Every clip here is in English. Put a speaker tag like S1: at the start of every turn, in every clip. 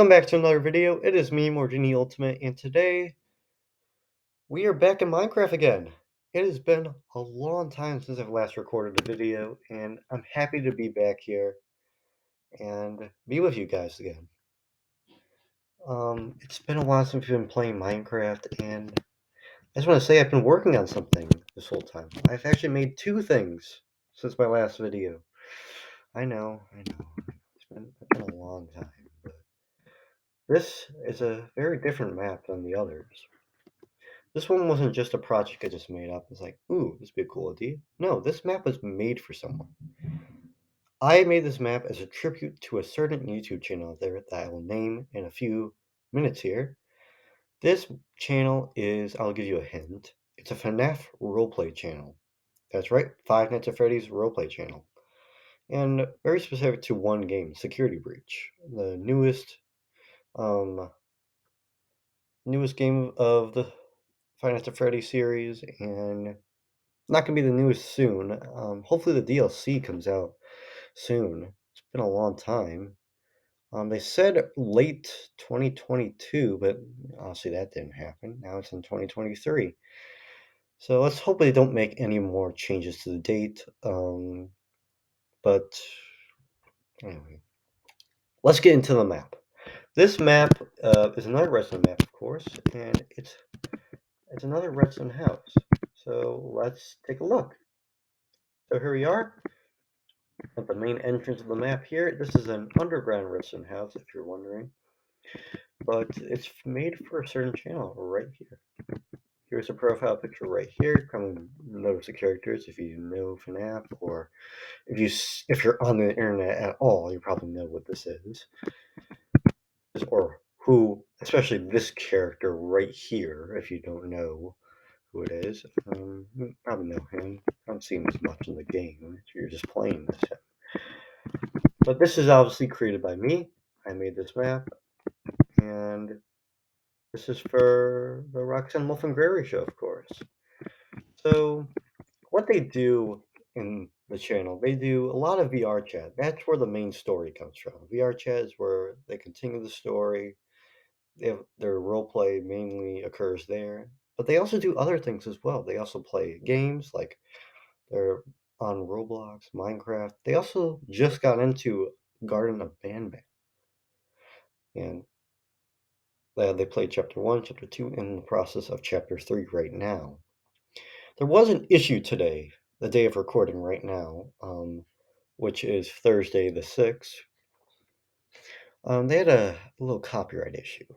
S1: Welcome back to another video. It is me, Mordini Ultimate, and today we are back in Minecraft again. It has been a long time since I've last recorded a video, and I'm happy to be back here and be with you guys again. It's been a while since we've been playing Minecraft, and I just want to say I've been working on something this whole time. I've actually made two things since my last video. I know. It's been a long time, but this is a very different map than the others. This one wasn't just a project I just made up. It's like, ooh, this would be a cool idea. No, this map was made for someone. I made this map as a tribute to a certain YouTube channel out there that I will name in a few minutes here. This channel is, I'll give you a hint, it's a FNAF roleplay channel. That's right, Five Nights at Freddy's roleplay channel. And very specific to one game, Security Breach. The um, newest game of the Five Nights at Freddy's series, and not gonna be the newest soon. Hopefully the DLC comes out soon. It's been a long time. They said late 2022, but honestly that didn't happen. Now it's in 2023. So let's hope they don't make any more changes to the date. But anyway, let's get into the map. This map is another redstone map, of course, and it's another redstone house. So let's take a look. So here we are. At the main entrance of the map here, this is an underground redstone house, if you're wondering. But it's made for a certain channel right here. Here's a profile picture right here. Come and notice the characters if you know FNAF, or if you're on the internet at all, you probably know what this is. Or who, especially this character right here, if you don't know who it is. You probably know him. I haven't seen as much in the game. You're just playing this. But this is obviously created by me. I made this map, and this is for the Roxanne and Gregory show, of course. So, what they do in the channel, they do a lot of VR chat. That's where the main story comes from. VR chat is where they continue the story. Their roleplay mainly occurs there, but they also do other things as well. They also play games, like they're on Roblox, Minecraft. They also just got into Garden of Banban, and they played Chapter 1, Chapter 2, in the process of Chapter 3 right now. There was an issue today, the day of recording right now, which is Thursday the 6th. They had a little copyright issue,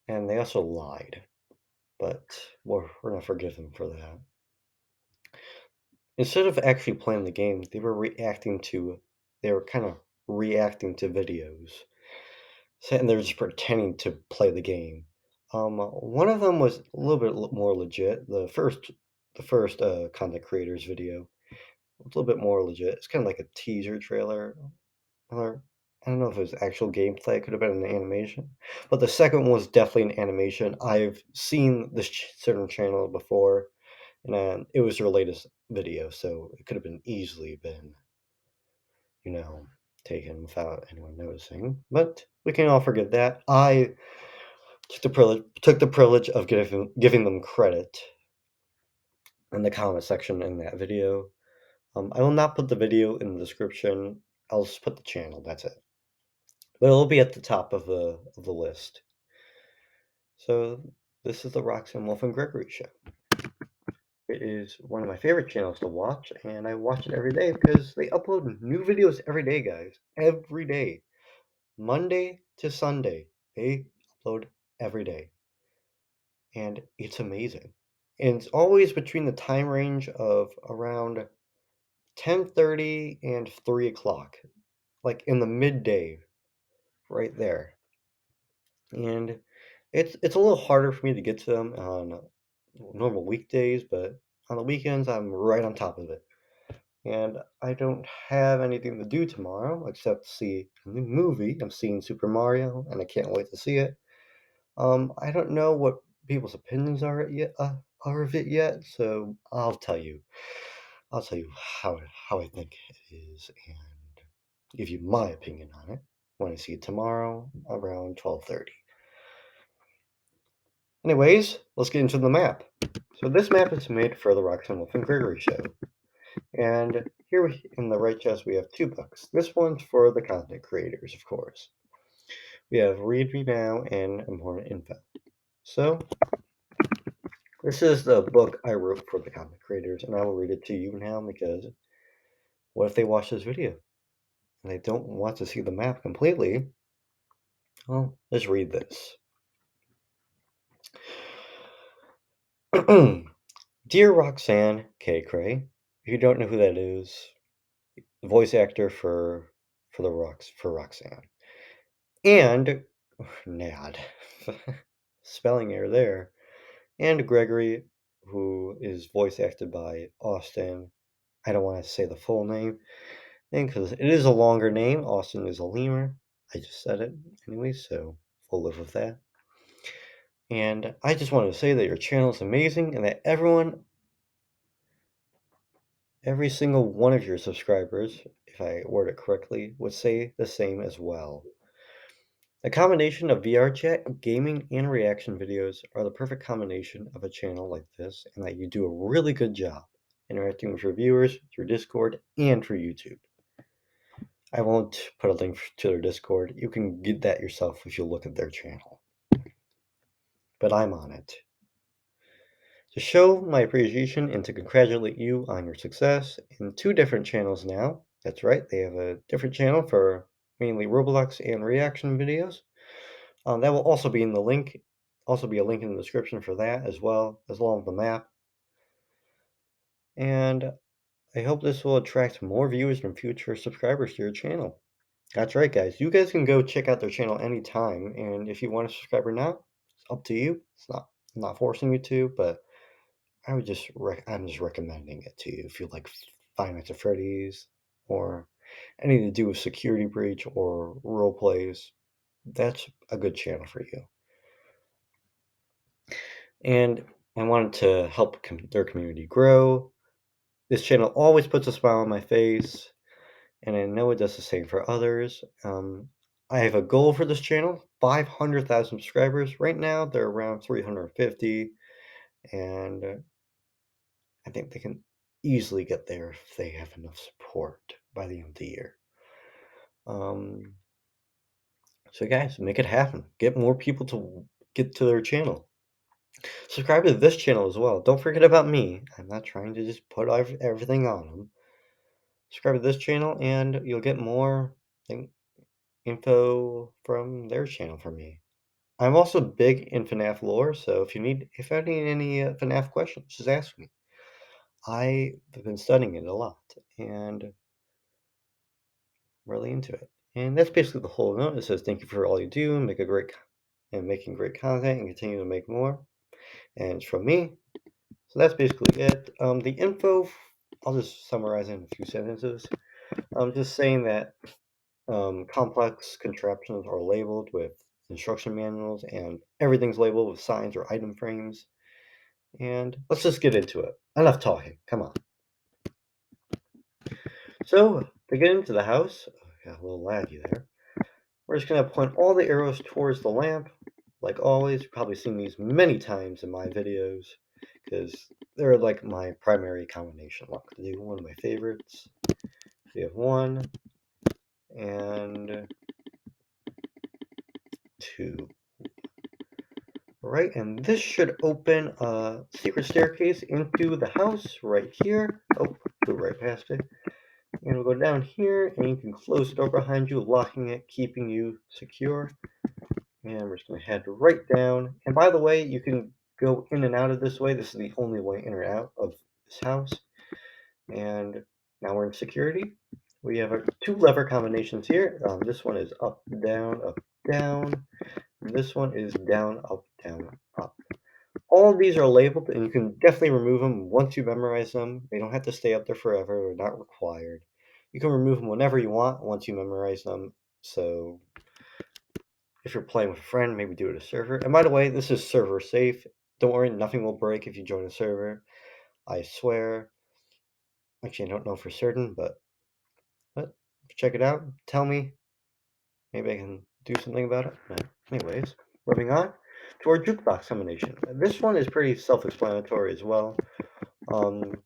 S1: and they also lied, but we're going to forgive them for that. Instead of actually playing the game, they were kind of reacting to videos. And they're just pretending to play the game. One of them was a little bit more legit. The first content creators video was a little bit more legit. It's kind of like a teaser trailer. Or I don't know if it was actual gameplay. It could have been an animation. But the second one was definitely an animation. I've seen this certain channel before, and it was their latest video, so it could have easily been, taken without anyone noticing. But we can all forget that. I took the privilege of giving them credit in the comment section in that video. I will not put the video in the description. I'll just put the channel. That's it. But it'll be at the top of the list. So this is the Roxanne and Gregory show. It is one of my favorite channels to watch, and I watch it every day because they upload new videos every day, guys. Every day. Monday to Sunday. They upload every day. And it's amazing. And it's always between the time range of around 10:30 and 3 o'clock, like in the midday, right there. And it's a little harder for me to get to them on normal weekdays, but on the weekends I'm right on top of it. And I don't have anything to do tomorrow except see a new movie. I'm seeing Super Mario, and I can't wait to see it. I don't know what people's opinions are of it yet, so I'll tell you. I'll tell you how I think it is and give you my opinion on it. want to see it tomorrow around 12:30. Anyways, let's get into the map. So this map is made for the Roxanne and Gregory show. And here in the right chest we have two books. This one's for the content creators, of course. We have Read Me Now and Important Info. So this is the book I wrote for the content creators, and I will read it to you now because what if they watch this video and they don't want to see the map completely? Well, let's read this. Dear Roxanne K. Cray, if you don't know who that is, the voice actor for Roxanne. And Nad. Spelling error there. And Gregory, who is voice acted by Austin. I don't want to say the full name because it is a longer name. Austin is a lemur. I just said it anyway, so we'll live with that. And I just wanted to say that your channel is amazing and that every single one of your subscribers, if I word it correctly, would say the same as well. The combination of VR chat, gaming, and reaction videos are the perfect combination of a channel like this, and that you do a really good job interacting with your viewers through Discord and through YouTube. I won't put a link to their Discord. You can get that yourself if you look at their channel. But I'm on it. To show my appreciation and to congratulate you on your success in two different channels now. That's right, they have a different channel for mainly Roblox and reaction videos. That will also be in the link, also be a link in the description for that as well, as well as the map. And I hope this will attract more viewers and future subscribers to your channel. That's right, guys. You guys can go check out their channel anytime, and if you want to subscribe or not, it's up to you. I'm not forcing you to, but I'm just recommending it to you if you like Five Nights at Freddy's or anything to do with Security Breach or role plays. That's a good channel for you. And I wanted to help their community grow. This channel always puts a smile on my face, and I know it does the same for others. I have a goal for this channel, 500,000 subscribers. Right now, they're around 350, and I think they can easily get there if they have enough support by the end of the year. So guys, make it happen. Get more people to get to their channel. Subscribe to this channel as well. Don't forget about me. I'm not trying to just put everything on them. Subscribe to this channel and you'll get more info from their channel from me. I'm also big in FNAF lore, so if I need any FNAF questions, just ask me. I've been studying it a lot and really into it. And that's basically the whole note. It says thank you for all you do and making great content and continue to make more. And it's from me. So that's basically it. The info, I'll just summarize in a few sentences. I'm just saying that complex contraptions are labeled with instruction manuals and everything's labeled with signs or item frames. And let's just get into it. Enough talking. Come on. So, to get into the house, got a little laggy there. We're just going to point all the arrows towards the lamp. Like always, you've probably seen these many times in my videos because they're like my primary combination lock to do. One of my favorites. We have 1 and 2. Alright, and this should open a secret staircase into the house right here. Oh, go right past it. And we'll go down here, and you can close the door behind you, locking it, keeping you secure. And we're just going to head right down. And by the way, you can go in and out of this way. This is the only way in or out of this house. And now we're in security. We have our 2 lever combinations here. This one is up, down, up, down. And this one is down, up, up. All of these are labeled, and you can definitely remove them once you memorize them. They don't have to stay up there forever. They're not required. You can remove them whenever you want once you memorize them. So if you're playing with a friend, maybe do it a server. And by the way, this is server safe. Don't worry, nothing will break if you join a server. I swear. Actually, I don't know for certain, but check it out. Tell me. Maybe I can do something about it. No. Anyways, moving on to our jukebox combination. This one is pretty self-explanatory as well.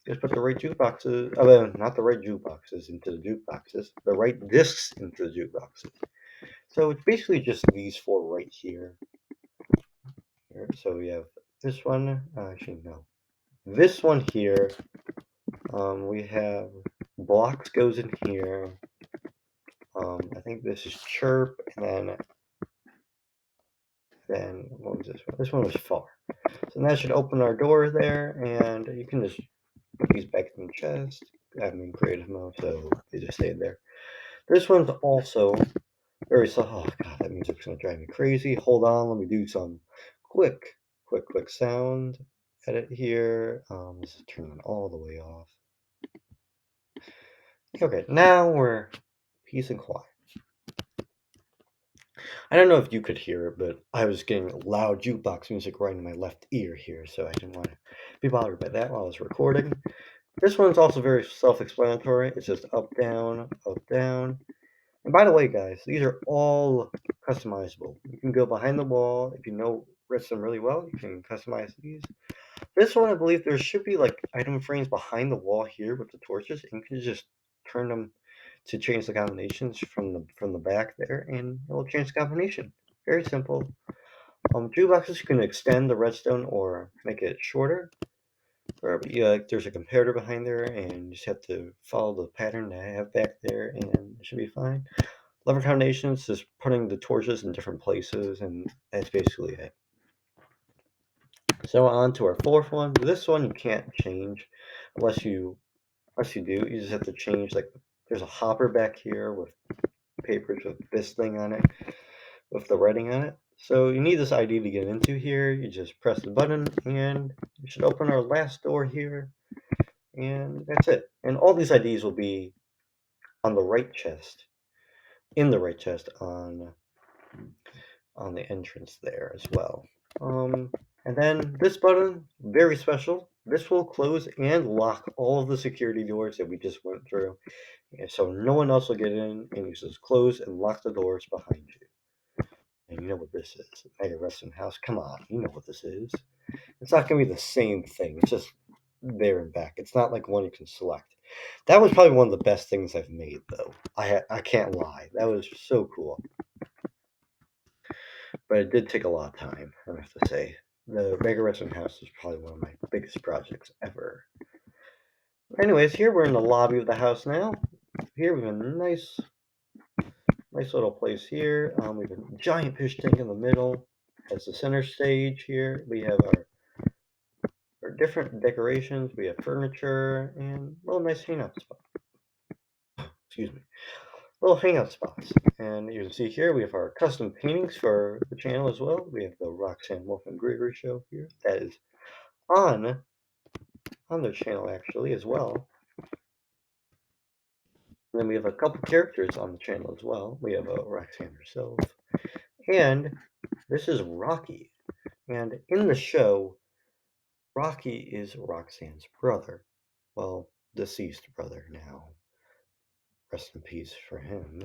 S1: Just put the right jukeboxes, not the right jukeboxes into the jukeboxes, the right discs into the jukeboxes. So it's basically just these four right here. So we have this one, actually no, this one here. We have blocks goes in here. I think this is chirp, and then what was this one? This one was far. So that should open our door there, and you can just put these back in the chest. I have them in creative mode, so they just stayed there. This one's also very soft. Oh god, that music's gonna drive me crazy. Hold on, let me do some quick sound edit here. Let's just turn it all the way off. Okay, now we're peace and quiet. I don't know if you could hear it, but I was getting loud jukebox music right in my left ear here, so I didn't want to be bothered by that while I was recording. This one's also very self-explanatory. It's just up, down, up, down. And by the way, guys, these are all customizable. You can go behind the wall. If you know Redstone really well, you can customize these. This one, I believe there should be like item frames behind the wall here with the torches, and you can just turn them to change the combinations from the back there, and it will change the combination. Very simple. Jukeboxes you can extend the redstone or make it shorter. Or there's a comparator behind there, and you just have to follow the pattern that I have back there, and it should be fine. Lever combinations is putting the torches in different places, and that's basically it. So on to our fourth one. This one you can't change unless you do. You just have to change, like, there's a hopper back here with papers with this thing on it, with the writing on it. So you need this ID to get into here. You just press the button, and you should open our last door here, and that's it. And all these IDs will be on the right chest, in the right chest on the entrance there as well. And then this button, very special. This will close and lock all of the security doors that we just went through. And so no one else will get in, and you just close and lock the doors behind you. And you know what this is. Mega Resting House. Come on, you know what this is. It's not going to be the same thing. It's just there and back. It's not like one you can select. That was probably one of the best things I've made, though. I can't lie. That was so cool. But it did take a lot of time, I have to say. The Mega Resting House is probably one of my biggest projects ever. Anyways, here we're in the lobby of the house now. Here we have a nice little place here. We have a giant fish tank in the middle. As the center stage here, we have our different decorations. We have furniture and little nice hangout spots. Excuse me. Little hangout spots. And you can see here we have our custom paintings for the channel as well. We have the Roxanne, Wolf, and Gregory show here. That is on their channel actually as well. And then we have a couple characters on the channel as well. We have Roxanne herself. And this is Rocky. And in the show, Rocky is Roxanne's brother. Well, deceased brother now. Rest in peace for him.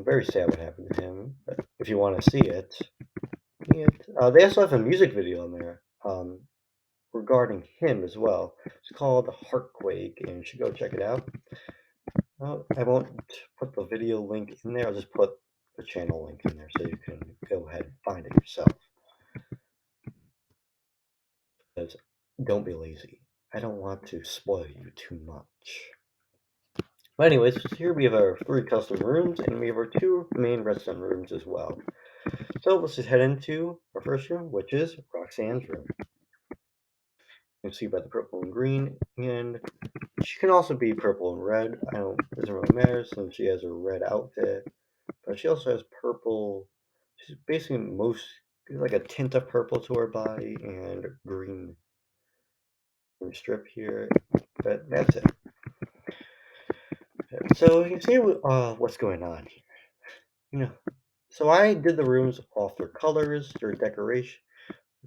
S1: Very sad what happened to him. But if you want to see it, they also have a music video on there regarding him as well. It's called Heartquake, and you should go check it out. I won't put the video link in there. I'll just put the channel link in there so you can go ahead and find it yourself. Because don't be lazy. I don't want to spoil you too much. But anyways, here we have our 3 custom rooms, and we have our 2 main redstone rooms as well. So let's just head into our first room, which is Roxanne's room. You can see by the purple and green, and she can also be purple and red. It doesn't really matter since she has a red outfit, but she also has purple. She's basically like a tint of purple to her body and green strip here, but that's it. So you can see what's going on here. So I did the rooms off their colors, their decoration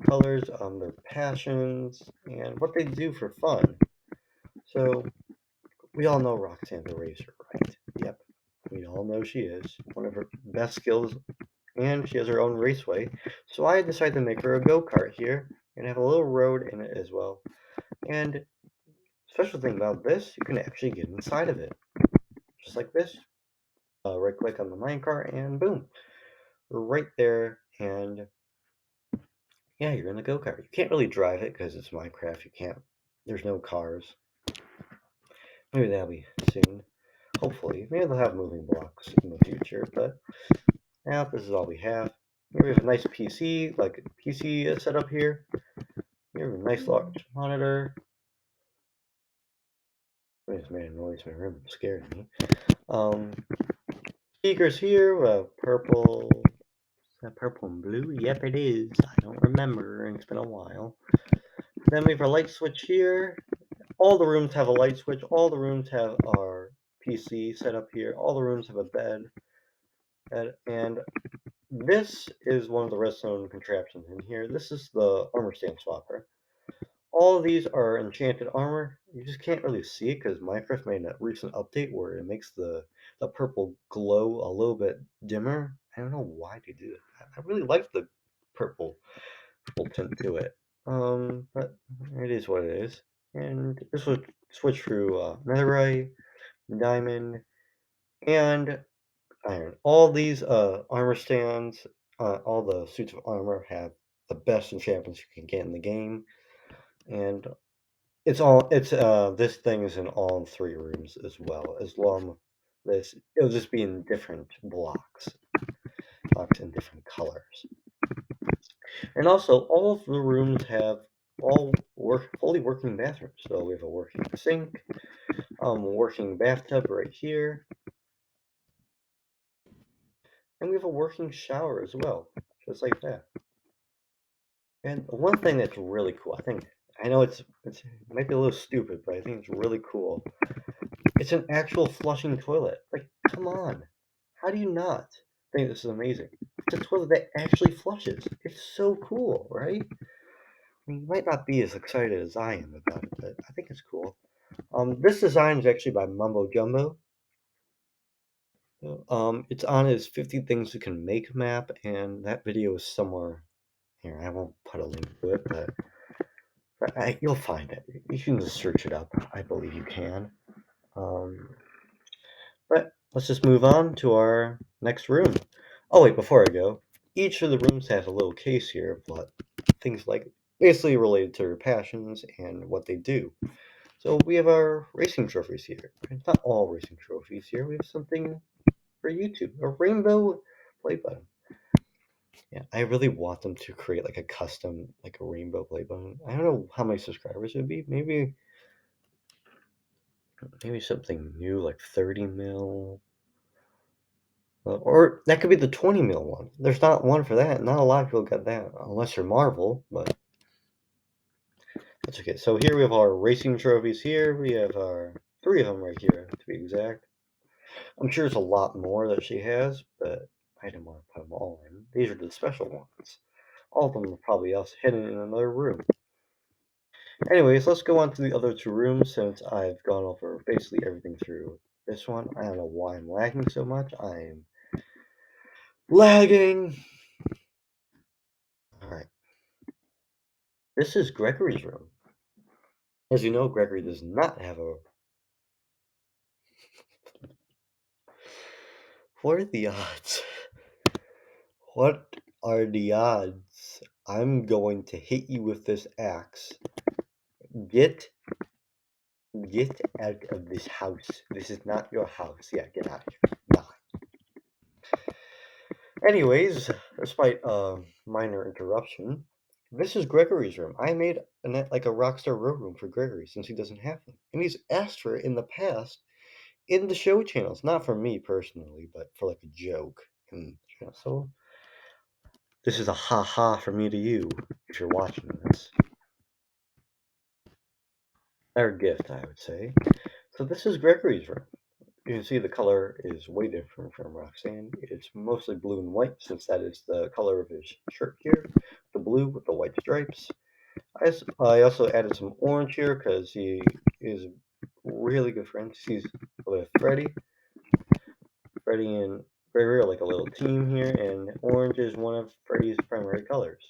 S1: colors, their passions, and what they do for fun. So we all know Roxanne's a racer, right? Yep. We we all know she is. One of her best skills, and she has her own raceway. So I decided to make her a go-kart here and have a little road in it as well. And special thing about this, you can actually get inside of it, just like this. Right click on the minecart and boom, we're right there. And yeah, you're in the go-kart. You can't really drive it because it's Minecraft. You can't. There's no cars. Maybe that'll be soon. Hopefully, maybe they'll have moving blocks in the future. But now this is all we have. Here we have a nice PC, like a PC setup here. Here we have a nice large monitor. I just made a noise in my room. It scared me. Um, Speakers here. Purple. Is that purple and blue? Yep, it is. I don't remember. It's been a while. Then we have our light switch here. All the rooms have a light switch. All the rooms have our PC set up here. All the rooms have a bed. And this is one of the redstone contraptions in here. This is the armor stand swapper. All of these are enchanted armor. You just can't really see it because Minecraft made a recent update where it makes the purple glow a little bit dimmer. I don't know why they do it. I really like the purple tint to it. But it is what it is. And this would switch through netherite, diamond, and iron. All these armor stands, all the suits of armor have the best enchantments you can get in the game, and this thing is in all three rooms as well. As long this it'll just be in different blocks in different colors. And also, all of the rooms have fully working bathrooms. So we have a working sink, working bathtub right here, and we have a working shower as well, just like that. And one thing that's really cool, I know it might be a little stupid, but I think it's really cool. It's an actual flushing toilet. Like, come on, how do you not think this is amazing? It's a toilet that actually flushes. It's so cool, right? I mean, you might not be as excited as I am about it, but I think it's cool. This design is actually by Mumbo Jumbo. It's on his 50 Things You Can Make map, and that video is somewhere here. I won't put a link to it, but you'll find it. You can just search it up. I believe you can. Um, but let's just move on to our next room. Oh wait, before I go, each of the rooms has a little case here of what things like basically related to their passions and what they do. So we have our racing trophies here. It's not all racing trophies here. We have something for YouTube, a rainbow play button. Yeah, I really want them to create like a custom, like a rainbow play button. I don't know how many subscribers it would be. Maybe something new like 30 mil. Or that could be the 20 mil one. There's not one for that. Not a lot of people got that, unless you're Marvel, but that's okay. So here we have our racing trophies here. We have our three of them right here, to be exact. I'm sure there's a lot more that she has, but I didn't want to put them all in. These are the special ones. All of them are probably else hidden in another room. Anyways, let's go on to the other two rooms since I've gone over basically everything through this one. I don't know why I'm lagging so much. I'm lagging. Alright. This is Gregory's room. As you know, Gregory does not have a. What are the odds? What are the odds? I'm going to hit you with this axe. Get Get out of this house. This is not your house. Yeah, get out of here. Die. Anyways, despite a minor interruption, this is Gregory's room. I made like a Rockstar Road room for Gregory since he doesn't have them. And he's asked for it in the past in the show channels. Not for me personally, but for like a joke. And so this is a ha-ha from me to you if you're watching this. Or gift, I would say. So this is Gregory's room. You can see the color is way different from Roxanne. It's mostly blue and white since that is the color of his shirt here. The blue with the white stripes. I also added some orange here because he is really good friends. He's with Freddy. Freddy and Gregory are like a little team here, and orange is one of Freddy's primary colors.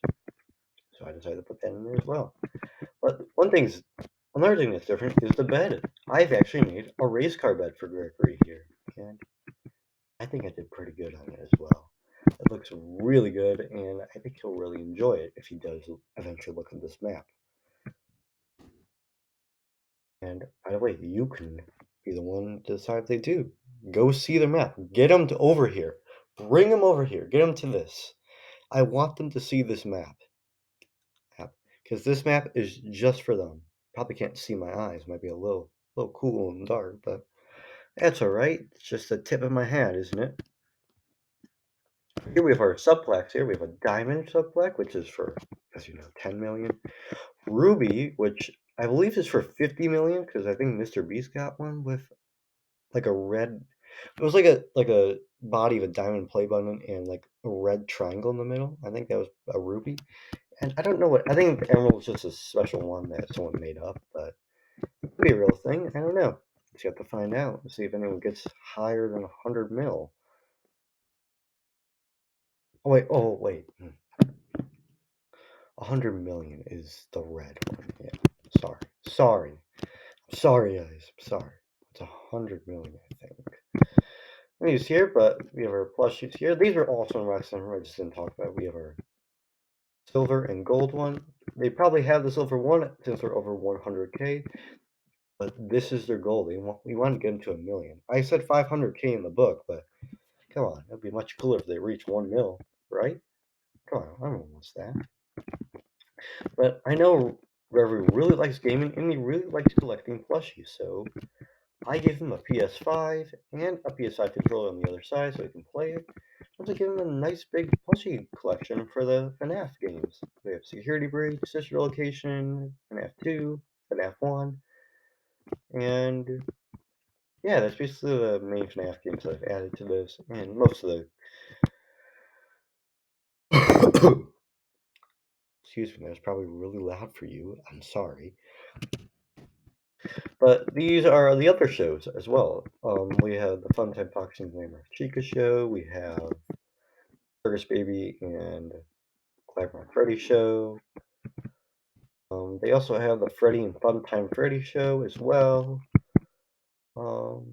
S1: So I decided to put that in there as well. But another thing that's different is the bed. I've actually made a race car bed for Gregory here, and I think I did pretty good on it as well. It looks really good, and I think he'll really enjoy it if he does eventually look at this map. And by the way, you can be the one to decide if they do. Go see the map. Get them to over here. Bring them over here. Get them to this. I want them to see this map, because this map is just for them. Probably can't see my eyes. Might be a little cool and dark, but that's all right. It's just the tip of my hat, isn't it? Here we have our subplex. Here we have a diamond subplex, which is for, as you know, 10 million. Ruby, which I believe is for 50 million, because I think Mr. Beast got one with like a red. It was like a body of a diamond play button and like a red triangle in the middle. I think that was a ruby. And I don't know what I think the emerald was just a special one that someone made up, but it could be a real thing. I don't know. Just have to find out and see if anyone gets higher than 100 mil. Oh wait. 100 million is the red one. Yeah. Sorry, guys. Sorry. It's 100 million, I think. These here, but we have our plushies here. These are also in Roxanne. I just didn't talk about. We have our silver and gold one. They probably have the silver one since they're over 100K, but this is their goal. We want to get them to a million. I said 500K in the book, but come on, it'd be much cooler if they reach 1 mil, right? Come on, I don't want that. But I know Gregory really likes gaming and he really likes collecting plushies, so I gave him a PS5 and a PS5 controller on the other side so he can play it. And to give him a nice big plushie collection for the FNAF games. We have Security Breach, Sister Location, FNAF 2, FNAF 1, and yeah, that's basically the main FNAF games that I've added to this, and most of the excuse me, that's probably really loud for you. I'm sorry. But these are the other shows as well. We have the Funtime Boxing Glamour Chica show. We have Circus Baby and Glamour Freddy show. They also have the Freddy and Funtime Freddy show as well. Um,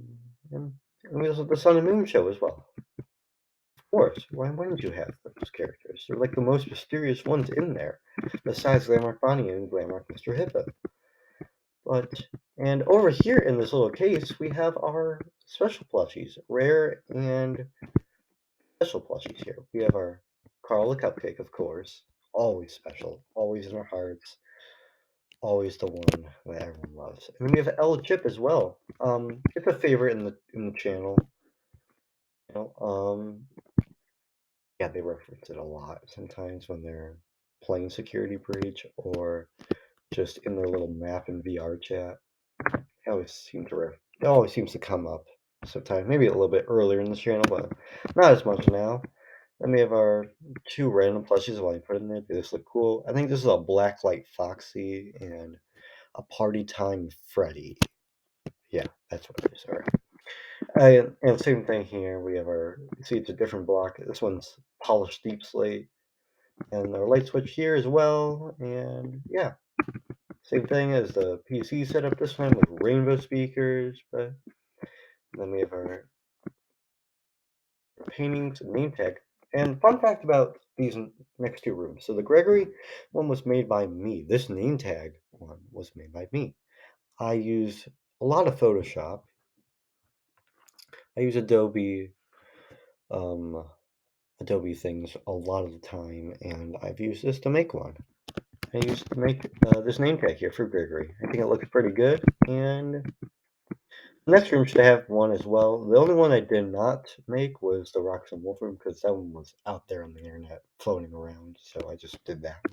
S1: and we also have the Sun and Moon show as well. Of course, why wouldn't you have those characters? They're like the most mysterious ones in there, besides Glamour Bonnie and Glamour Mr. Hippo. And over here in this little case, we have our special plushies, rare and special plushies here. We have our Carl the Cupcake, of course, always special, always in our hearts, always the one that everyone loves. And then we have El Chip as well. It's a favorite in the channel. You know, yeah, they reference it a lot sometimes when they're playing Security Breach or just in their little map and VR chat. It always seems to come up sometimes, maybe a little bit earlier in the channel, but not as much now. Then we have our two random plushies while I put in there. They just look cool. I think this is a Blacklight Foxy and a Party Time Freddy. Yeah, that's what it is. All right. And same thing here. We have see it's a different block. This one's polished deep slate. And our light switch here as well. And yeah, same thing as the PC setup this time with rainbow speakers. But then we have our paintings and name tag. And fun fact about these next two rooms. So the Gregory one was made by me. This name tag one was made by me. I use a lot of Photoshop. I use um, Adobe things a lot of the time, and I've used this to make one. I used to make this name tag here for Gregory. I think it looks pretty good, and the next room should have one as well. The only one I did not make was the Roxanne Wolf room because that one was out there on the internet floating around, so I just did that.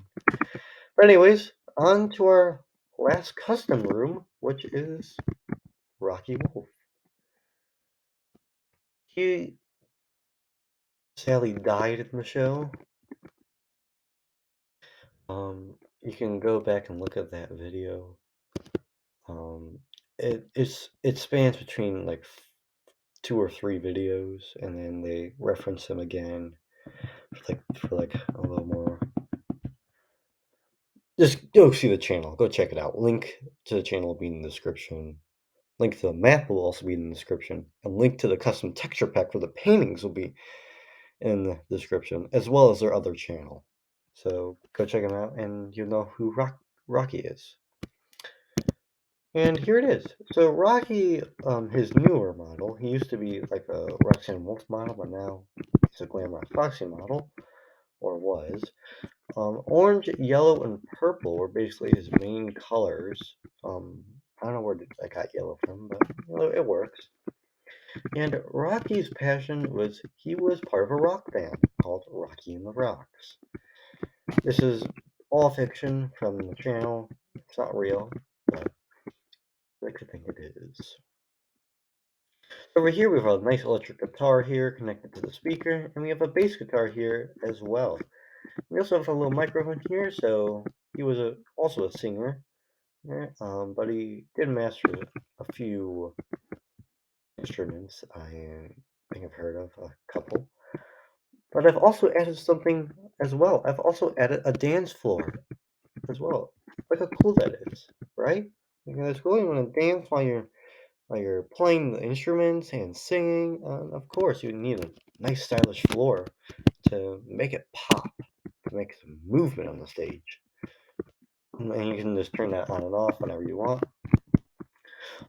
S1: But anyways, on to our last custom room, which is Rocky Wolf. He sadly died in the show. You can go back and look at that video. It spans between like two or three videos, and then they reference them again for like a little more. Just go see the channel. Go check it out. Link to the channel will be in the description. Link to the map will also be in the description. And link to the custom texture pack for the paintings will be in the description, as well as their other channel. So go check them out, and you'll know who Rocky is. And here it is. So Rocky, his newer model, he used to be like a Roxanne Wolf model, but now he's a Glam Rock Foxy model, or was. Orange, yellow, and purple were basically his main colors. I don't know where I got yellow from, but it works. And Rocky's passion was he was part of a rock band called Rocky and the Rocks. This is all fiction from the channel. It's not real, but I like to think it is. Over here we have a nice electric guitar here connected to the speaker, and we have a bass guitar here as well. We also have a little microphone here, so he was also a singer, but he did master a few instruments. I think I've heard of a couple. But I've also added something as well. I've also added a dance floor as well. Look how cool that is, right? It's cool. You want to dance while you're playing the instruments and singing. Of course, you need a nice stylish floor to make it pop, to make some movement on the stage. And you can just turn that on and off whenever you want.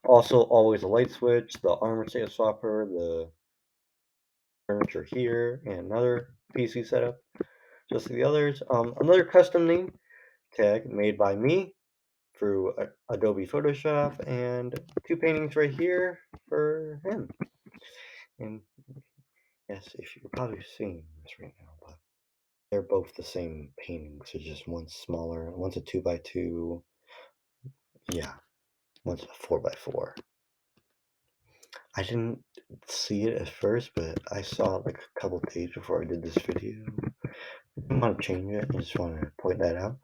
S1: Also, always a light switch, the armor state swapper, the furniture here, and another PC setup, just like the others. Another custom name tag made by me through Adobe Photoshop, and two paintings right here for him. And yes, if you're probably seeing this right now, but they're both the same paintings. So just one's smaller, one's a 2x2. Yeah, one's a 4x4. I didn't see it at first, but I saw it like a couple days before I did this video. I want to change it. I just want to point that out.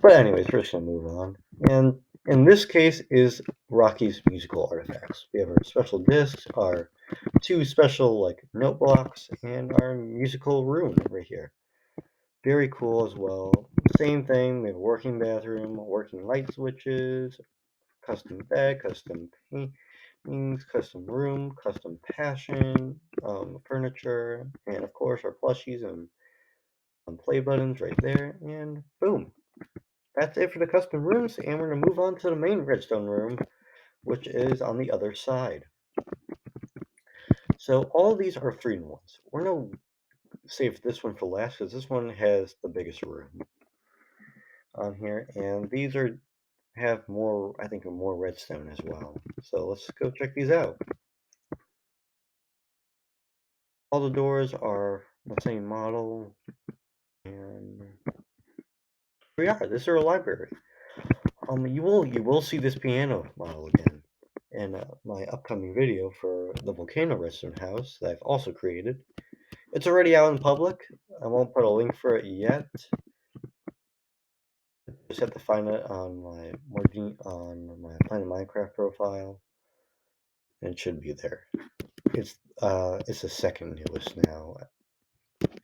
S1: But anyways, we're just gonna move on. And in this case is Rocky's musical artifacts. We have our special discs, our two special like note blocks, and our musical room right here. Very cool as well. Same thing. We have a working bathroom, working light switches, custom bed, custom paintings, custom room, custom passion, furniture, and of course our plushies and play buttons right there, and boom. That's it for the custom rooms, and we're going to move on to the main redstone room, which is on the other side. So all these are 3-in-1s. We're going to save this one for last, because this one has the biggest room on here, and these have more, I think, more redstone as well. So let's go check these out. All the doors are the same model, and here we are. This is our library. You will see this piano model again in my upcoming video for the Volcano Redstone House that I've also created. It's already out in public. I won't put a link for it yet. Just have to find it on my Planet Minecraft profile, and it should be there. It's the second newest now,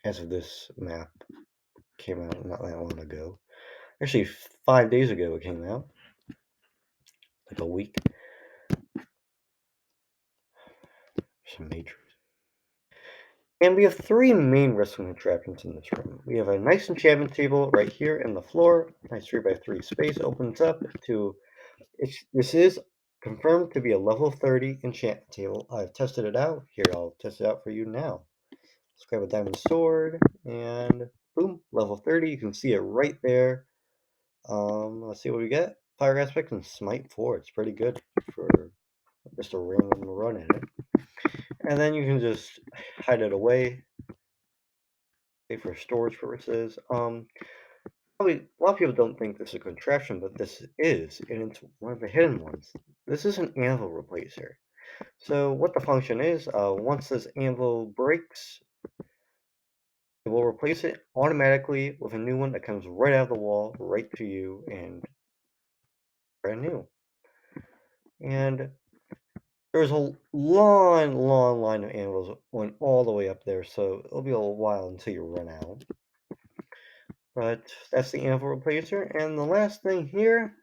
S1: as of this map came out not that long ago. Actually, 5 days ago it came out, like a week. Some major. And we have 3 main wrestling contraptions in this room. We have a nice enchantment table right here in the floor. Nice 3x3 space opens up to. This is confirmed to be a level 30 enchantment table. I've tested it out. Here, I'll test it out for you now. Let's grab a diamond sword, and boom, level 30. You can see it right there. Let's see what we get. Fire aspect and smite 4. It's pretty good for just a random run at it. And then you can just hide it away for storage purposes. Probably a lot of people don't think this is a contraption, but this is, and it's one of the hidden ones. This is an anvil replacer. So what the function is, once this anvil breaks, it will replace it automatically with a new one that comes right out of the wall, right to you, and brand new. And There's a long, long line of anvils going all the way up there, so it'll be a little while until you run out. But that's the anvil replacer. And the last thing here,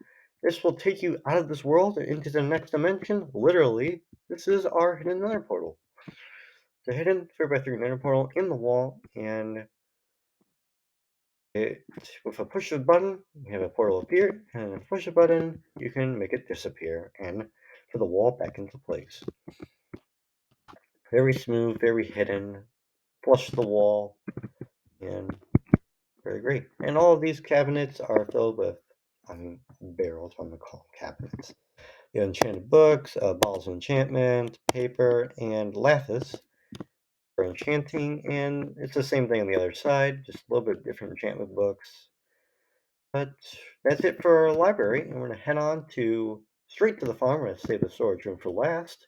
S1: this will take you out of this world and into the next dimension. Literally, this is our hidden nether portal. It's a hidden 3x3 nether portal in the wall, and with a push of a button, you have a portal appear, and a push a button, you can make it disappear and put the wall back into place. Very smooth, very hidden, flush the wall, and very great. And all of these cabinets are filled with, barrels, I'm going to call them cabinets. You have enchanted books, bottles of enchantment, paper, and lapis for enchanting, and it's the same thing on the other side, just a little bit different enchantment books. But that's it for our library, and we're going to head on to straight to the farm. We're going to save the storage room for last.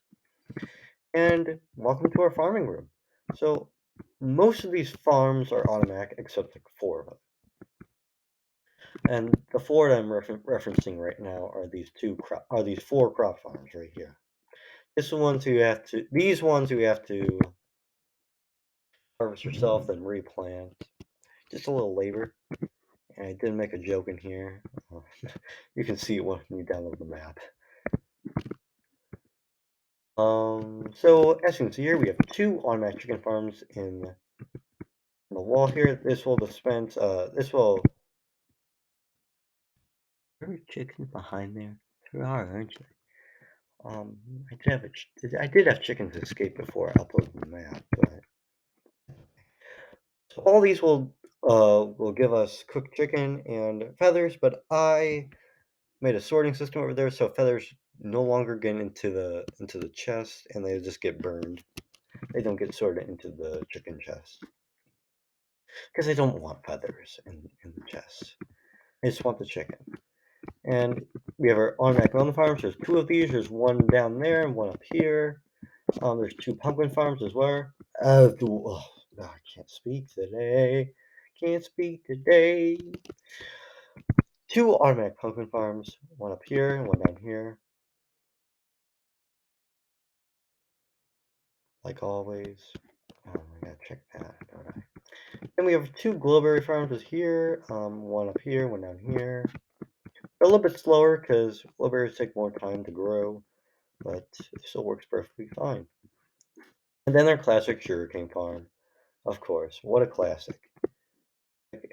S1: And welcome to our farming room. So most of these farms are automatic except for 4 of them. And the 4 that I'm referencing right now are these 4 crop farms right here. These ones you have to harvest yourself, then replant. Just a little labor. And I did make a joke in here. You can see it when you download the map. So as you can see here, we have 2 automatic chicken farms in the wall here. This will dispense. There are chickens behind there. There are, aren't you? I did have chickens escape before I uploaded the map, but so all these will give us cooked chicken and feathers, but I made a sorting system over there so feathers no longer get into the chest and they just get burned. They don't get sorted into the chicken chest because I don't want feathers in the chest. I just want the chicken. And we have our automatic melon farms. There's 2 of these. There's one down there and one up here. There's 2 pumpkin farms as well. Oh, I can't speak today. Can't speak today. 2 automatic pumpkin farms. One up here and one down here. Like always. Oh, I gotta check that, don't I? Then we have 2 glowberry farms here. One up here, one down here. They're a little bit slower because glowberries take more time to grow, but it still works perfectly fine. And then our classic sugarcane farm, of course. What a classic.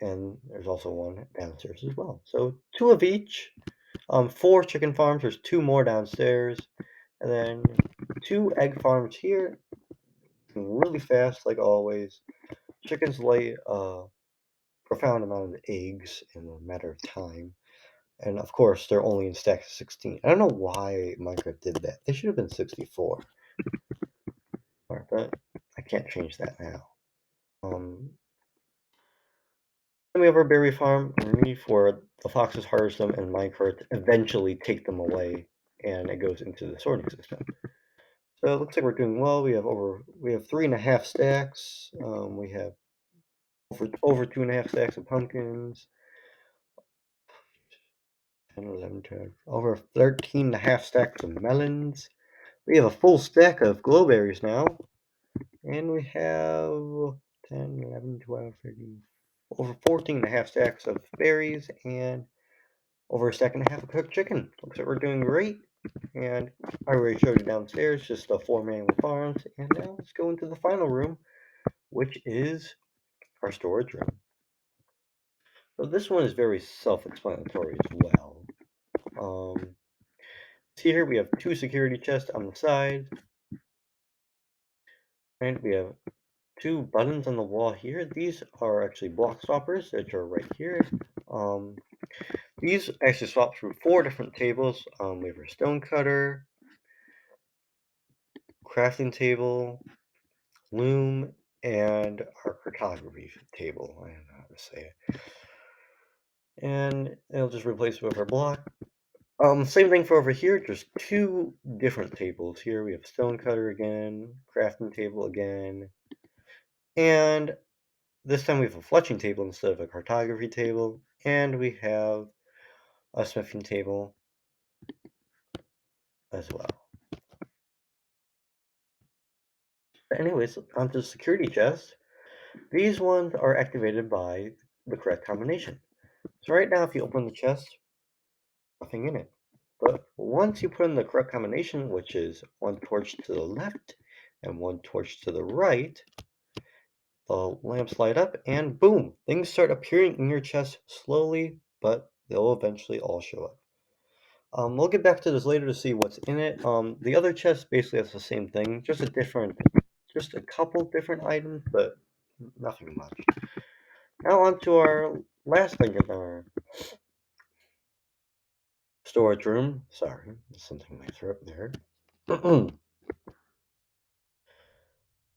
S1: And there's also one downstairs as well. So 2 of each. 4 chicken farms. There's 2 more downstairs. And then 2 egg farms here. Really fast, like always. Chickens lay a profound amount of eggs in a matter of time. And of course, they're only in stacks of 16. I don't know why Minecraft did that. They should have been 64. But I can't change that now. Then we have our berry farm for the foxes harvest them and minecart eventually take them away and it goes into the sorting system. So it looks like we're doing well. We have 3.5 stacks. We have over 2.5 stacks of pumpkins. 10, 11, 12, over 13.5 stacks of melons. We have a full stack of glowberries now. And we have 10, 11, 12, 13, over 14.5 stacks of berries and over a stack and a half of cooked chicken. Looks like we're doing great. And I already showed you downstairs, just the 4 manual farms. And now let's go into the final room, which is our storage room. So this one is very self-explanatory as well. See here, we have 2 security chests on the side. And we have 2 buttons on the wall here. These are actually block stoppers, which are right here. These actually swap through 4 different tables. We have our stone cutter, crafting table, loom, and our cartography table. I don't know how to say it. And it'll just replace it with our block. Same thing for over here. There's 2 different tables here. We have stone cutter again, crafting table again, and this time we have a fletching table instead of a cartography table, and we have a smithing table as well. Anyways, onto the security chest. These ones are activated by the correct combination. So right now, if you open the chest, nothing in it. But once you put in the correct combination, which is one torch to the left and one torch to the right, the lamps light up and boom, things start appearing in your chest slowly, but they'll eventually all show up. We'll get back to this later to see what's in it. The other chest basically has the same thing, just a couple different items, but nothing much. Now on to our last thing in our storage room. Sorry, there's something in my throat there.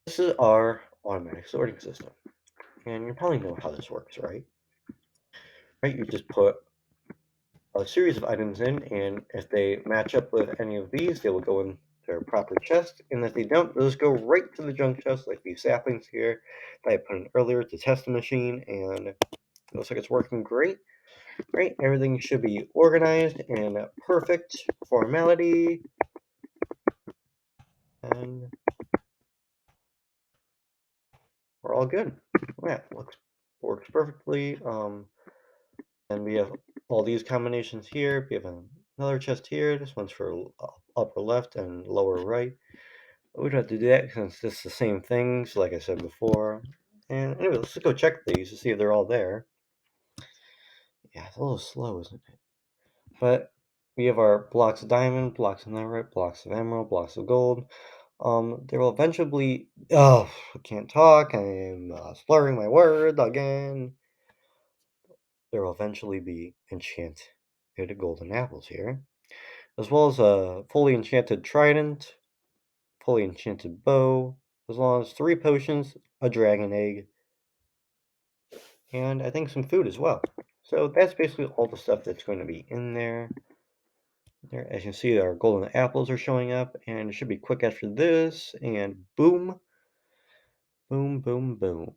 S1: This is our automatic sorting system, and you probably know how this works, right? Right, you just put a series of items in, and if they match up with any of these, they will go in their proper chest, and if they don't, those go right to the junk chest, like these saplings here that I put in earlier to test the machine, and it looks like it's working great. Right, everything should be organized and perfect formality, and we're all good. Yeah, works perfectly. And we have all these combinations here. We have another chest here. This one's for upper left and lower right. We don't have to do that since it's the same things, like I said before. And anyway, let's just go check these to see if they're all there. Yeah, it's a little slow, isn't it? But we have our blocks of diamond, blocks of netherite, blocks of emerald, blocks of gold. They will eventually. Oh, I can't talk. I'm slurring my words again. There will eventually be enchanted golden apples here, as well as a fully enchanted trident, fully enchanted bow, as well as 3 potions, a dragon egg, and I think some food as well. So that's basically all the stuff that's going to be in there. There, as you can see, our golden apples are showing up, and it should be quick after this, and boom, boom, boom, boom.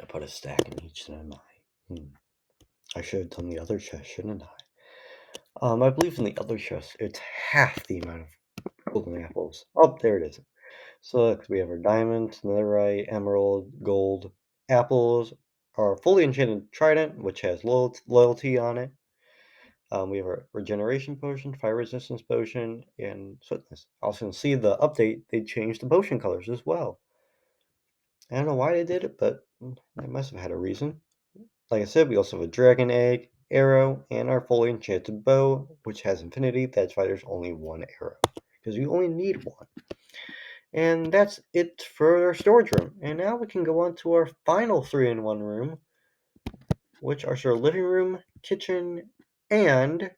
S1: I put a stack in each of my. I should have done the other chest, shouldn't I? I believe in the other chest, it's half the amount of golden apples. Oh, there it is. So look, we have our diamond, netherite, emerald, gold, apples, our fully enchanted trident, which has loyalty on it. We have our regeneration potion, fire resistance potion, and swiftness. Also, see the update, they changed the potion colors as well. I don't know why they did it, but they must have had a reason. Like I said, we also have a dragon egg, arrow, and our fully enchanted bow, which has infinity. That's why there's only one arrow, because you only need one. And that's it for our storage room. And now we can go on to our final 3-in-1 room, which are our living room, kitchen, and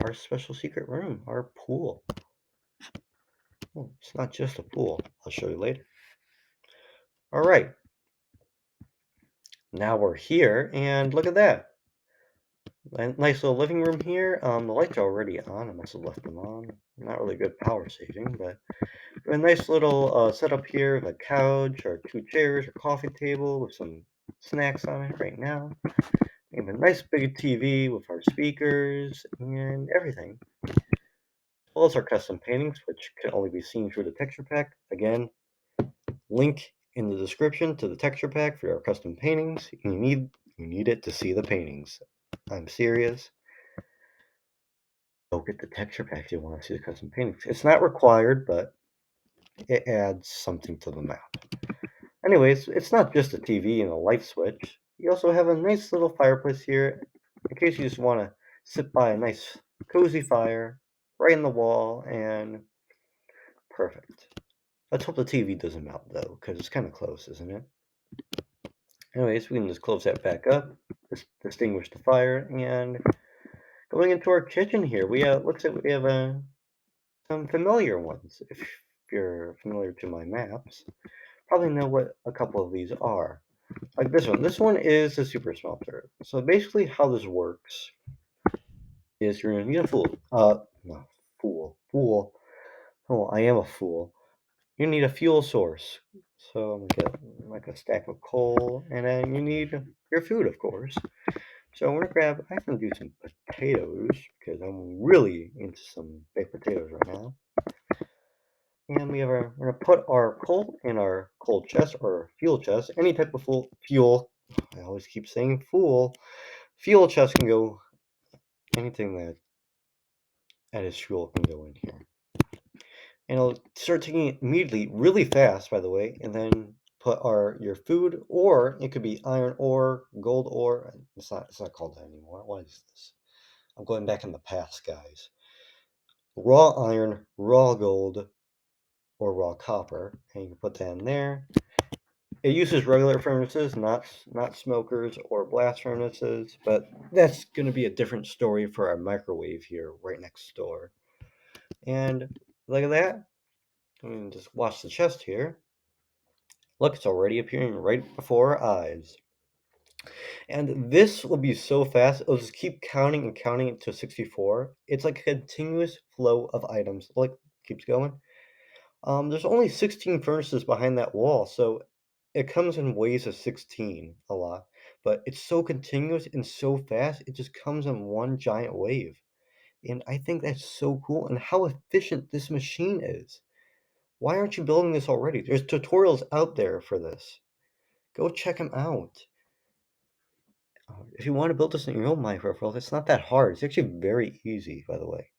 S1: our special secret room, our pool. Oh, it's not just a pool. I'll show you later. All right. Now we're here, and look at that. Nice little living room here. The lights are already on. I must have left them on. Not really good power saving, but a nice little setup here. A couch, or 2 chairs, or coffee table with some snacks on it right now. We have a nice big TV with our speakers and everything. As well as our custom paintings, which can only be seen through the texture pack. Again, link in the description to the texture pack for our custom paintings. You need it to see the paintings. I'm serious. Go get the texture pack if you want to see the custom paintings. It's not required, but it adds something to the map. Anyways, it's not just a TV and a light switch. You also have a nice little fireplace here in case you just want to sit by a nice cozy fire right in the wall, and perfect. Let's hope the TV doesn't melt though, because it's kind of close, isn't it? Anyways, we can just close that back up, distinguish the fire, and going into our kitchen here, we looks like we have some familiar ones. If you're familiar to my maps, probably know what a couple of these are. Like this one. This one is a super smelter. So basically, how this works is you're gonna need a fool. No, fool. Oh, I am a fool. You need a fuel source. So I'm gonna get like a stack of coal, and then you need your food, of course. So I'm gonna grab. I can do some potatoes because I'm really into some baked potatoes right now. And we're gonna put our coal in our coal chest or fuel chest. Any type of fuel. I always keep saying fuel. Fuel chest can go anything that is fuel can go in here. And it'll start taking it immediately, really fast, by the way, and then put your food, or it could be iron ore, gold ore. It's not called that anymore. What is this? I'm going back in the past, guys. Raw iron, raw gold, or raw copper, and you can put that in there. It uses regular furnaces, not smokers or blast furnaces, but that's going to be a different story for our microwave here right next door. And look at that. I mean, just watch the chest here. Look, it's already appearing right before our eyes. And this will be so fast, it'll just keep counting and counting it to 64. It's like a continuous flow of items. Look, keeps going. There's only 16 furnaces behind that wall, so it comes in waves of 16 a lot. But it's so continuous and so fast, it just comes in one giant wave. And I think that's so cool and how efficient this machine is. Why aren't you building this already? There's tutorials out there for this. Go check them out. If you want to build this in your own Minecraft world, it's not that hard. It's actually very easy, by the way.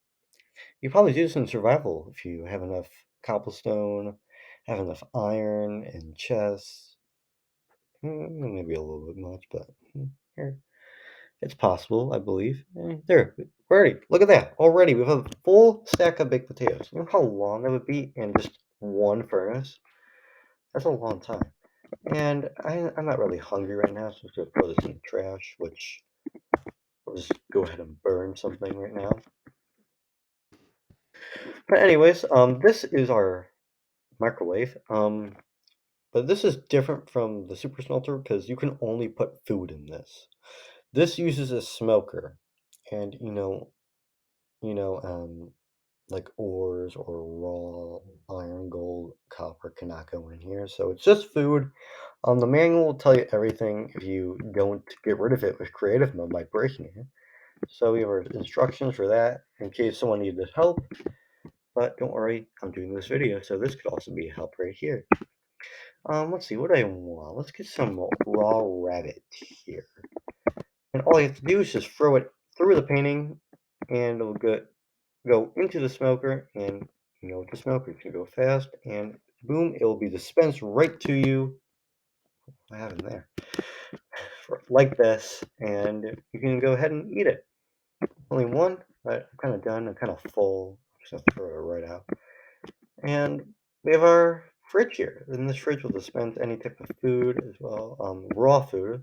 S1: You probably do this in survival if you have enough cobblestone, have enough iron and chests. Maybe a little bit much, but here it's possible, I believe. There, already. Look at that. Already, we have a full stack of baked potatoes. You know how long that would be in just one furnace? That's a long time. And I'm not really hungry right now, so I'm just gonna throw this in the trash, which I'll just go ahead and burn something right now. But anyways, this is our microwave. But this is different from the super smelter because you can only put food in this. This uses a smoker, and like ores or raw iron, gold, copper cannot go in here. So it's just food. The manual will tell you everything if you don't get rid of it with creative mode by breaking it. So we have our instructions for that in case someone needed help. But don't worry, I'm doing this video, so this could also be help right here. Let's see, what do I want? Let's get some raw rabbit here. And all you have to do is just throw it through the painting, and it'll go into the smoker, and with the smoker you can go fast, and boom, it will be dispensed right to you. I have it there. Like this, and you can go ahead and eat it. Only one, but I'm kind of done. I'm kind of full. I'm just gonna throw it right out. And we have our fridge here. In this fridge will dispense any type of food as well, raw food.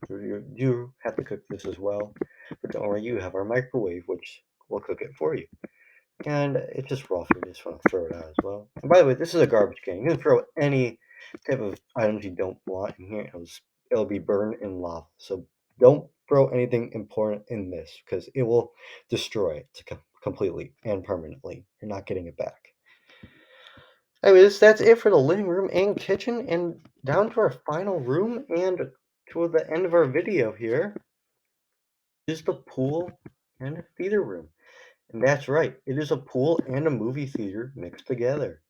S1: So you do have to cook this as well. But don't worry, you have our microwave, which will cook it for you. And it's just raw food. I just want to throw it out as well. And by the way, this is a garbage can. You can throw any type of items you don't want in here. It'll be burned in lava. So don't throw anything important in this because it will destroy it completely and permanently. You're not getting it back. Anyways, that's it for the living room and kitchen, and down to our final room and toward the end of our video here is the pool and theater room. And that's right, it is a pool and a movie theater mixed together.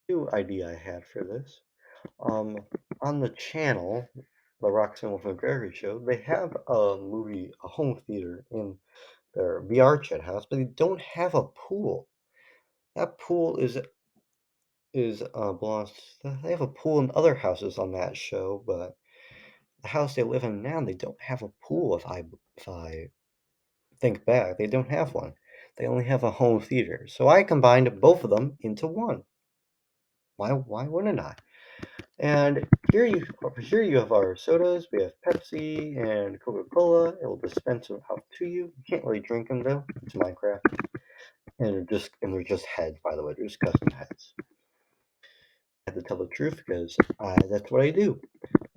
S1: New idea I had for this. Um, on the channel, the Roxanne with Gregory show, they have a home theater in their VR chat house, but they don't have a pool. That pool is belongs. They have a pool in other houses on that show, but the house they live in now, they don't have a pool. If I think back, they don't have one. They only have a home theater. So I combined both of them into one. Why wouldn't I? And here you have our sodas. We have Pepsi and Coca-Cola. It will dispense them out to you. You can't really drink them though. It's Minecraft, and they're just heads, by the way. They're just custom heads. I have to tell the truth because that's what I do.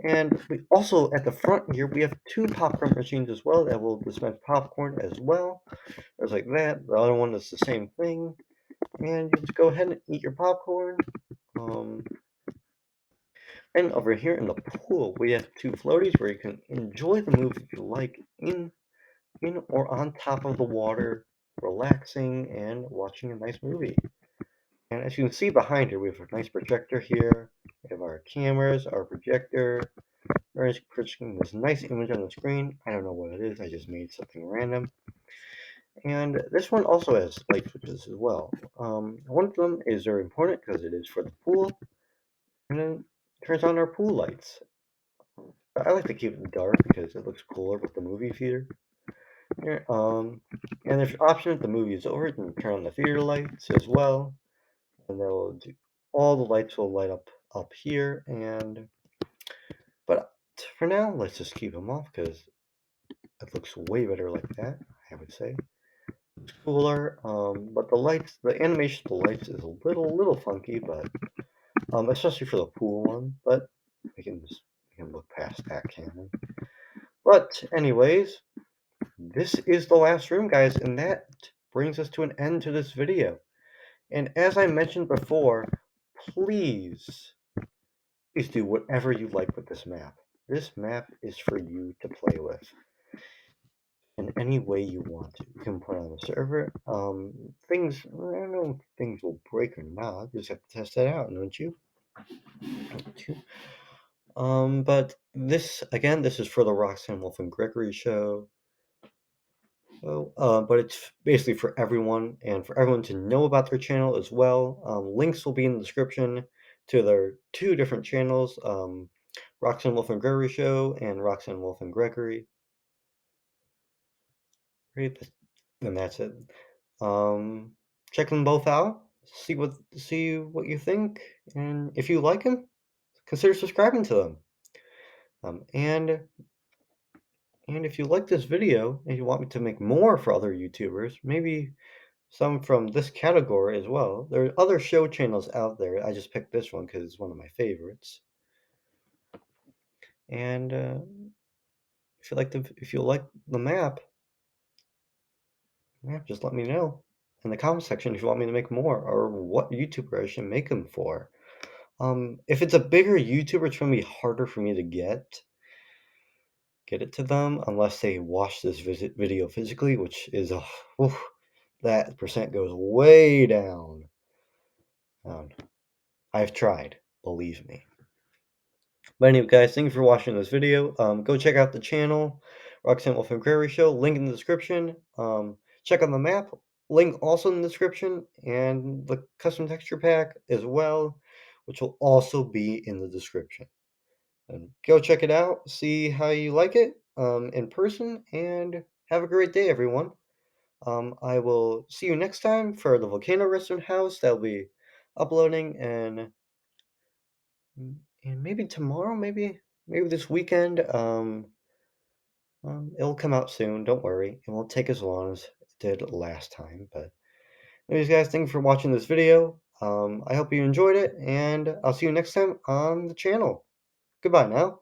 S1: And we also, at the front here, we have two popcorn machines as well that will dispense popcorn as well. There's like that. The other one is the same thing. And you just go ahead and eat your popcorn. Um, and over here in the pool, we have two floaties where you can enjoy the movie if you like in or on top of the water. relaxing and watching a nice movie. And as you can see behind her, we have a nice projector here. We have our cameras, our projector. We're projecting this nice image on the screen. I don't know what it is. I just made something random. And this one also has light switches as well. One of them is very important because it is for the pool, and then it turns on our pool lights. I like to keep it dark because it looks cooler with the movie theater. Yeah, and there's an option if the movie is over, you can turn on the theater lights as well, and they'll do, all the lights will light up here. And but for now, let's just keep them off because it looks way better like that. I would say it's cooler. But the lights, the animation of the lights is a little funky, but especially for the pool one. But we can look past that, can we? But anyways, this is the last room, guys, and that brings us to an end to this video. And as I mentioned before, please, please do whatever you like with this map. This map is for you to play with in any way you want to. You can put it on the server. Things, I don't know if things will break or not. You just have to test that out, don't you? But this, again, this is for the Roxanne Wolf and Gregory show. So, but it's basically for everyone and for everyone to know about their channel as well. Links will be in the description to their two different channels, Roxanne Wolf and Gregory Show and Roxanne Wolf and Gregory. Great, and that's it. Check them both out. See what you think, and if you like them, consider subscribing to them. And if you like this video and you want me to make more for other YouTubers, maybe some from this category as well. There are other show channels out there. I just picked this one because it's one of my favorites. And if you like the map, just let me know in the comment section if you want me to make more or what YouTuber I should make them for. If it's a bigger YouTuber, it's gonna be harder for me to get it to them unless they watch this video physically, which is that percent goes way down. I've tried, believe me. But anyway, guys, thank you for watching this video. Go check out the channel, Roxanne Wolf and Gregory Show. Link in the description. Check out the map. Link also in the description, and the custom texture pack as well, which will also be in the description. And go check it out. See how you like it in person, and have a great day, everyone. I will see you next time for the Volcano Restaurant House. That'll be uploading and maybe tomorrow, maybe this weekend. It'll come out soon. Don't worry. It won't take as long as it did last time. But anyways, guys, thank you for watching this video. I hope you enjoyed it, and I'll see you next time on the channel. Goodbye now.